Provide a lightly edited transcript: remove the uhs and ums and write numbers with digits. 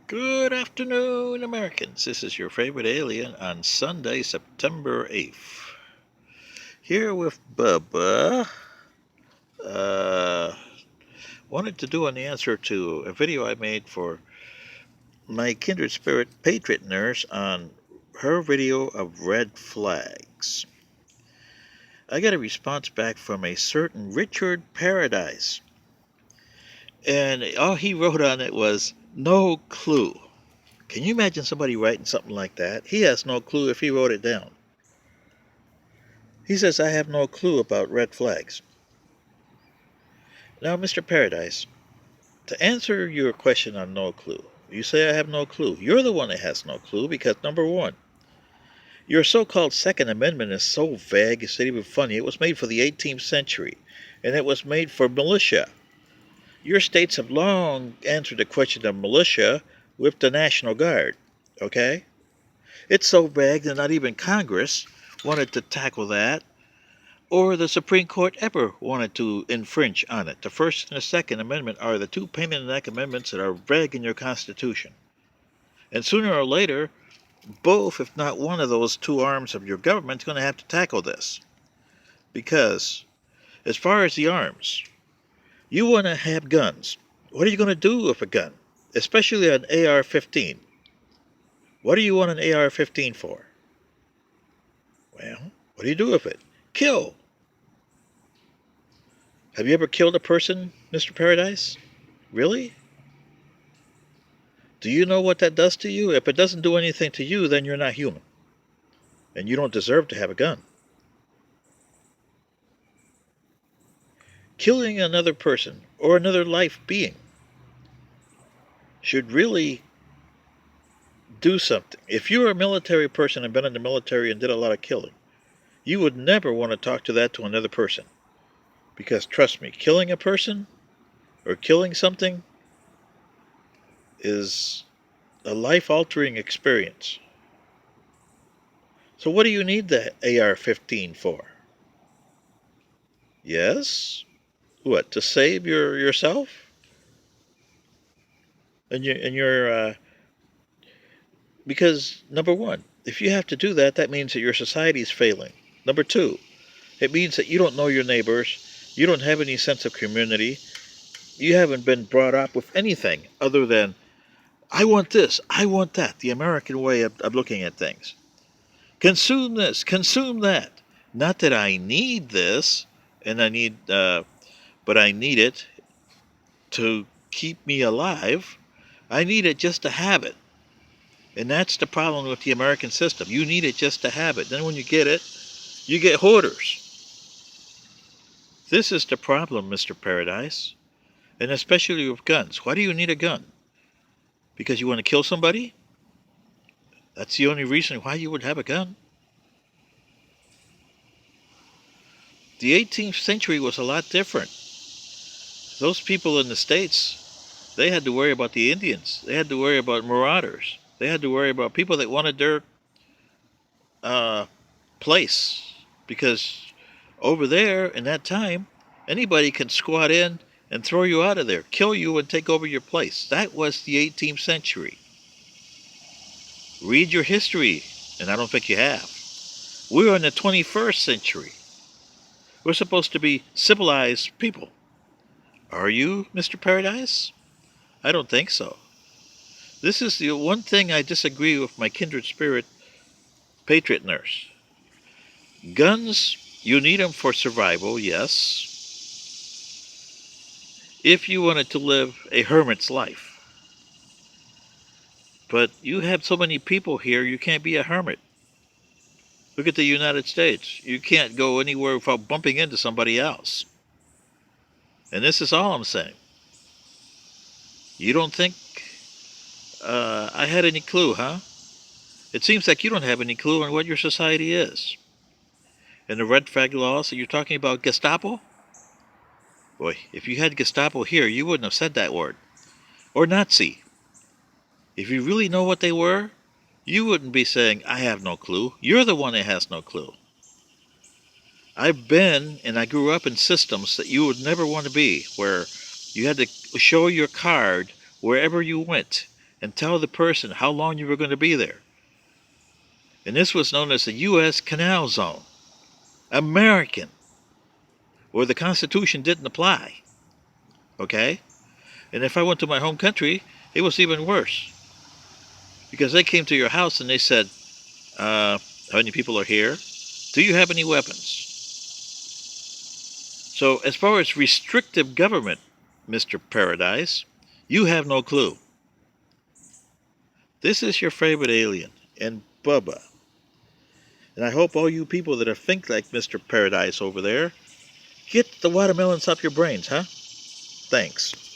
Good afternoon, Americans. This is your favorite alien on Sunday, September 8th. Here with Bubba. Uh, Wanted to do an answer to a video I made for my kindred spirit patriot nurse on her video of red flags. I got a response back from a certain Richard Paridise, and all he wrote on it was no clue. Can you imagine somebody writing something like that? He has no clue if he wrote it down. He says, I have no clue about red flags. Now, Mr. Paradise, to answer your question on no clue, you say I have no clue. You're the one that has no clue because, number one, your so-called Second Amendment is so vague, it's not even funny. It was made for the 18th century, and it was made for militia. Your states have long answered the question of militia with the National Guard, okay? It's so vague that not even Congress wanted to tackle that, or the Supreme Court ever wanted to infringe on it. The First and the Second Amendment are the two pain in the neck amendments that are vague in your Constitution. And sooner or later, both, if not one of those two arms of your government, is going to have to tackle this. Because, as far as the arms, you want to have guns. What are you going to do with a gun? Especially an AR-15. What do you want an AR-15 for? Well, what do you do with it? Kill. Have you ever killed a person, Mr. Paradise? Really? Do you know what that does to you? If it doesn't do anything to you, then you're not human. And you don't deserve to have a gun. Killing another person or another life being should really do something. If you're a military person and been in the military and did a lot of killing, you would never want to talk to another person. Because trust me, killing a person or killing something is a life-altering experience. So what do you need the AR-15 for? Yes? What, to save yourself? Because number one, if you have to do that, that means that your society is failing. Number two, it means that you don't know your neighbors, you don't have any sense of community, you haven't been brought up with anything other than, I want this, I want that, the American way of looking at things. Consume this, consume that. Not that I need this, and but I need it to keep me alive. I need it just to have it. And that's the problem with the American system. You need it just to have it. Then when you get it, you get hoarders. This is the problem, Mr. Paradise. And especially with guns. Why do you need a gun? Because you want to kill somebody? That's the only reason why you would have a gun. The 18th century was a lot different. Those people in the States, they had to worry about the Indians. They had to worry about marauders. They had to worry about people that wanted their place. Because over there, in that time, anybody can squat in and throw you out of there, kill you and take over your place. That was the 18th century. Read your history, and I don't think you have. We're in the 21st century. We're supposed to be civilized people. Are you, Mr. Paradise? I don't think so. This is the one thing I disagree with my kindred spirit patriot nurse. Guns, you need them for survival, yes. If you wanted to live a hermit's life. But you have so many people here, you can't be a hermit. Look at the United States. You can't go anywhere without bumping into somebody else. And this is all I'm saying. You don't think I had any clue, huh? It seems like you don't have any clue on what your society is. And the red flag laws, so you're talking about Gestapo? Boy, if you had Gestapo here, you wouldn't have said that word. Or Nazi. If you really know what they were, you wouldn't be saying, I have no clue. You're the one that has no clue. I've been and I grew up in systems that you would never want to be, where you had to show your card wherever you went. and tell the person how long you were going to be there. And this was known as the U.S. Canal Zone, American, where the Constitution didn't apply. Okay? And if I went to my home country, it was even worse. Because they came to your house and they said, how many people are here? Do you have any weapons? So, as far as restrictive government, Mr. Paradise, you have no clue. This is your favorite alien, and Bubba. And I hope all you people that are think like Mr. Paradise over there, get the watermelons up your brains, huh? Thanks.